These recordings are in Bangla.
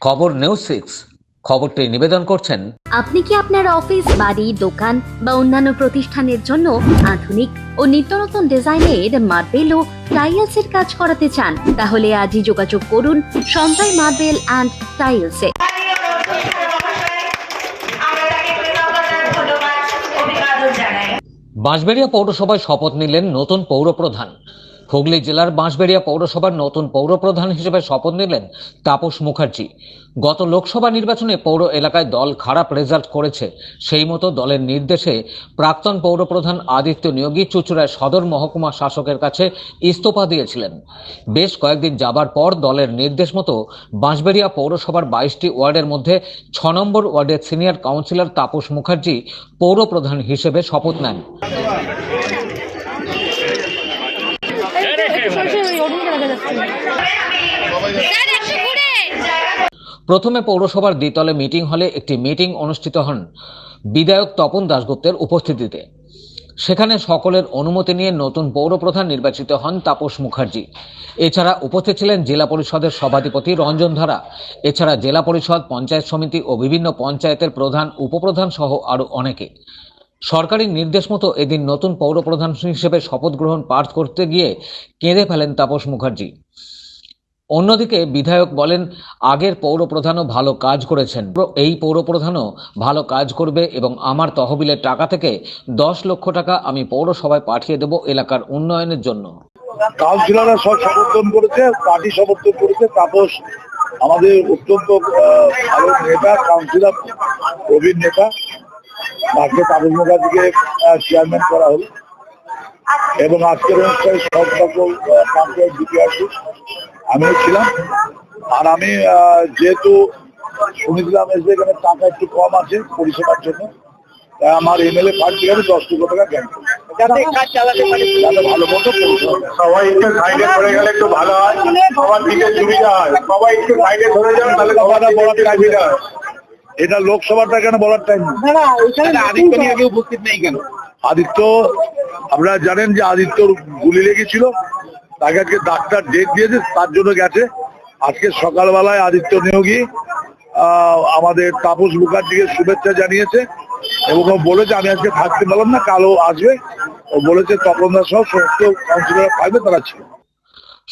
খবর নিউজ 6 খবরটি নিবেদন করছেন। আপনি কি আপনার অফিস, বাড়ি, দোকান বা অন্যান্য প্রতিষ্ঠানের জন্য আধুনিক ও নিত্যনতুন ডিজাইনের মার্বেল ও টাইলসের কাজ করাতে চান? তাহলে আজই যোগাযোগ করুন সঞ্জয় মার্বেল অ্যান্ড টাইলসে। বাঁশবেড়িয়া পৌরসভায় শপথ নিলেন নতুন পৌরপ্রধান। হুগলি জেলার বাঁশবেড়িয়া পৌরসভার নতুন পৌরপ্রধান হিসেবে শপথ নিলেন তাপস মুখার্জি। গত লোকসভা নির্বাচনে পৌর এলাকায় দল খারাপ রেজাল্ট করেছে, সেই মতো দলের নির্দেশে প্রাক্তন পৌরপ্রধান আদিত্য নিয়োগী চুঁচুড়ায় সদর মহকুমা শাসকের কাছে ইস্তফা দিয়েছিলেন। বেশ কয়েকদিন যাবার পর দলের নির্দেশ মতো বাঁশবেড়িয়া পৌরসভার 22টি ওয়ার্ডের মধ্যে 6 নম্বর ওয়ার্ডের সিনিয়র কাউন্সিলর তাপস মুখার্জি পৌরপ্রধান হিসেবে শপথ নেন। প্রথমে পৌরসভার দ্বিতলে মিটিং হলে একটি মিটিং অনুষ্ঠিত হন বিধায়ক তপন দাশগুপ্তের উপস্থিতিতে। সেখানে সকলের অনুমতি নিয়ে নতুন পৌরপ্রধান নির্বাচিত হন তাপস মুখার্জি। এছাড়া উপস্থিত ছিলেন জেলা পরিষদের সভাধিপতি রঞ্জন ধারা। এছাড়া জেলা পরিষদ, পঞ্চায়েত সমিতি ও বিভিন্ন পঞ্চায়েতের প্রধান, উপপ্রধান সহ আরও অনেকে। সরকারি নির্দেশ মতো এদিন নতুন পৌরপ্রধান হিসেবে শপথ গ্রহণ পাঠ করতে গিয়ে কেঁদে ফেলেন তাপস মুখার্জি। অন্যদিকে বিধায়ক বলেন, আগের পৌরপ্রধানও ভালো কাজ করেছেন, এই পৌরপ্রধানও ভালো কাজ করবে এবং আমার তহবিলের টাকা থেকে 10 লক্ষ টাকা আমি পৌরসভায় পাঠিয়ে দেব এলাকার উন্নয়নের জন্য। কাউন্সিলররা সব সমর্থন করেছে, পার্টি সমর্থন করেছে। তাপস আমাদের অত্যন্ত ভালো নেতা, কাউন্সিলর, প্রবীণ নেতা। আজকে তাপস মুখার্জিকে চেয়ারম্যান করা হলো এবং আজকের অনুষ্ঠানে সব সকল পঞ্চায়েত জিপিআরসি আমিও ছিলাম। আর আমি যেহেতু শুনেছিলাম যে এখানে টাকা একটু কম আছে পরিষেবার জন্য, তাই আমার এমএলএ ফান্ড থেকে আমি 10 লক্ষ টাকা জ্ঞান করি যাতে ভালো মতো সবাই একটু সাইডে ধরে গেলে একটু ভালো হয়, সবার দিকে সুবিধা হয়। সবাই একটু সাইডে ধরে যান, তাহলে কথাটা বলার সুবিধা হয়। এটা লোকসভাটা কেন বলার টাইম আদিত্য নিয়ে আগে উপস্থিত নেই কেন? আদিত্য, আপনারা জানেন যে আদিত্যর গুলি লেগেছিল, তাকে আজকে ডাক্তার ডেট দিয়েছে, তার জন্য গেছে। আজকে সকালবেলায় আদিত্য নিয়োগী আমাদের তাপস মুখার্জিকে শুভেচ্ছা জানিয়েছে এবং ও বলেছে আমি আজকে থাকতে পারলাম না, কালও আসবে। ও বলেছে তপনদা সহ সমস্ত কাউন্সিলর থাকবে, তারা ছিল।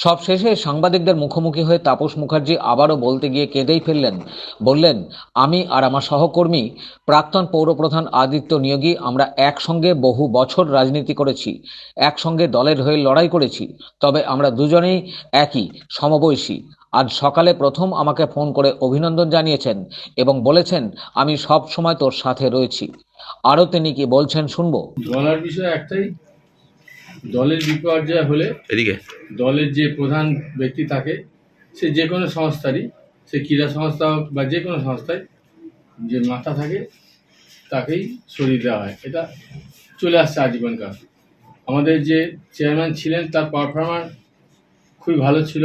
সবশেষে সাংবাদিকদের মুখোমুখি হয়ে তাপস মুখার্জি আবারও বলতে গিয়ে কেঁদেই ফেললেন। বললেন, আমি আর আমার সহকর্মী প্রাক্তন পৌরপ্রধান আদিত্য নিয়োগী আমরা একসঙ্গে বহু বছর রাজনীতি করেছি, একসঙ্গে দলের হয়ে লড়াই করেছি, তবে আমরা দুজনেই একই সমবয়সী। আজ সকালে প্রথম আমাকে ফোন করে অভিনন্দন জানিয়েছেন এবং বলেছেন আমি সব সময় তোর সাথে রয়েছি। আরও তিনি কি বলছেন শুনবো। বলার বিষয় একটাই, দলের বিপর্যয় হলে এদিকে দলের যে প্রধান ব্যক্তি থাকে, সে যে কোনো সংস্থারই, সে ক্রীড়া সংস্থা হোক বা যে কোনো সংস্থায় যে মাথা থাকে তাকেই সরিয়ে দেওয়া হয়। এটা চলে আসছে আজীবনকাল। আমাদের যে চেয়ারম্যান ছিলেন তার পারফরম্যান্স খুবই ভালো ছিল,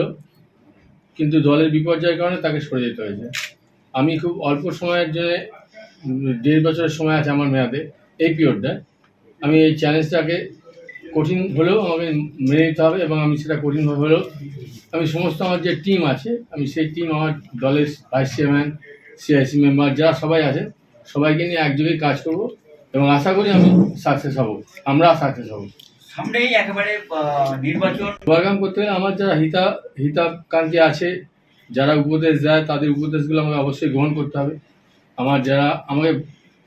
কিন্তু দলের বিপর্যয়ের কারণে তাকে সরে যেতে হয়েছে। আমি খুব অল্প সময়ের জন্য 1.5 বছরের সময় আছে আমার মেয়াদে, এই পিরিয়ডটায় আমি এই চ্যালেঞ্জটাকে কঠিন হলেও আমাকে মেনে নিতে হবে এবং আমি সেটা কঠিন হলেও আমি সমস্ত আমার যে টিম আছে, আমি সেই টিম, আমার দলের ভাইস চেয়ারম্যান, সিআইসি মেম্বার যারা সবাই আছে, সবাইকে নিয়ে একযোগে কাজ করব এবং আশা করি আমি সাকসেস হব, আমরা সাকসেস হব। সামনেই একেবারে নির্বাচন ওয়েলকাম করতে গেলে আমার যারা হিতাকাঙ্ক্ষী আছে, যারা উপদেশ দেয়, তাদের উপদেশগুলো আমাকে অবশ্যই গ্রহণ করতে হবে। আমার যারা আমাকে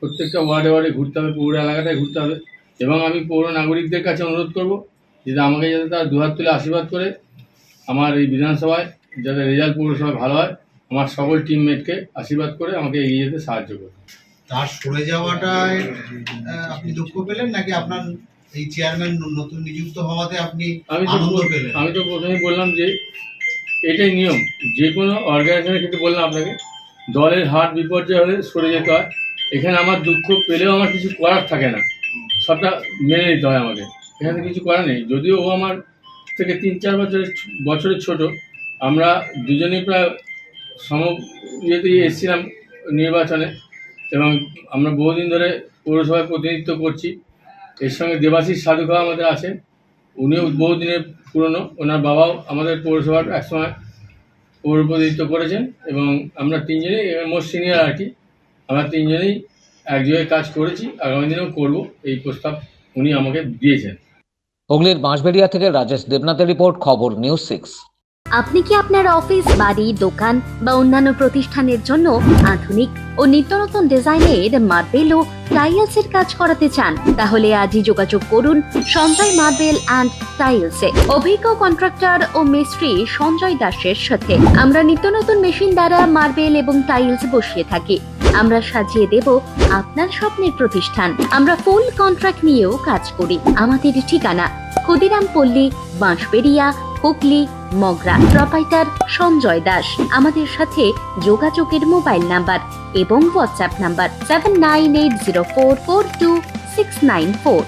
প্রত্যেকটা ওয়ার্ডে ওয়ার্ডে ঘুরতে হবে, পৌর এলাকাটায় ঘুরতে হবে এবং আমি পৌর নাগরিকদের কাছে অনুরোধ করব যাতে আমাকে যাতে তারা দুহাত তুলে আশীর্বাদ করে আমার এই বিধানসভায় যাতে রেজাল্ট পৌরসভায় ভালো হয়, আমার সকল টিমমেটকে আশীর্বাদ করে আমাকে এগিয়ে যেতে সাহায্য করবে। তার সরে যাওয়াটায় আপনি দুঃখ পেলেন নাকি আপনার এই চেয়ারম্যান নতুন নিযুক্ত হওয়াতে আপনি আনন্দ পেলেন? আমি তো প্রথমেই বললাম যে এটাই নিয়ম, যে কোনো অর্গানাইজেশনের ক্ষেত্রে বললাম আপনাকে, দলের হার বিপর্যয় হলে সরে যেতে হয়। এখানে আমার দুঃখ পেলেও আমার কিছু করার থাকে না, সবটা মেনে নিতে হয় আমাকে, এখানে কিছু করার নেই। যদিও ও আমার থেকে 3-4 বছরের ছোট, আমরা দুজনেই প্রায় ইয়েতেই এসেছিলাম নির্বাচনে এবং আমরা বহুদিন ধরে পৌরসভায় প্রতিনিধিত্ব করছি। এর সঙ্গে দেবাশিস সাধুকা আমাদের আছেন, উনিও বহুদিনের পুরনো, ওনার বাবাও আমাদের পৌরসভার একসময় পৌরপ্রতিনিধিত্ব করেছেন এবং আমরা তিনজনেই মোস্ট সিনিয়র আর কি, আমরা তিনজনেই এক জায়গায় কাজ করেছি, আগামী দিনেও করব, এই প্রস্তাব উনি আমাকে দিয়েছেন। হুগলির বাঁশবেড়িয়া থেকে রাজেশ দেবনাথের রিপোর্ট, খবর নিউজ 6। আপনি কি আপনার অফিস, বাড়ি, দোকান বা অন্যান্য প্রতিষ্ঠানের জন্য আধুনিক ও নিত্যনতুন ডিজাইনের মার্বেল ও টাইলসের কাজ করাতে চান? তাহলে আজই যোগাযোগ করুন সঞ্জয় মার্বেল অ্যান্ড টাইলসে। অভিজ্ঞ কন্ট্রাক্টর ও মিস্ত্রি সঞ্জয় দাসের সাথে আমরা নিত্যনতুন মেশিন দ্বারা মার্বেল এবং টাইলস বসিয়ে থাকি। আমরা সাজিয়ে দেব আপনার স্বপ্নের প্রতিষ্ঠান। আমরা ফুল কন্ট্রাক্ট নিয়েও কাজ করি। আমাদের ঠিকানা ক্ষুদিরাম পল্লী, বাঁশবেড়িয়া, হুগলি, মগরা। প্রোপাইটার সঞ্জয় দাস। আমাদের সাথে যোগাযোগের মোবাইল নাম্বার এবং হোয়াটসঅ্যাপ নাম্বার 7980442694।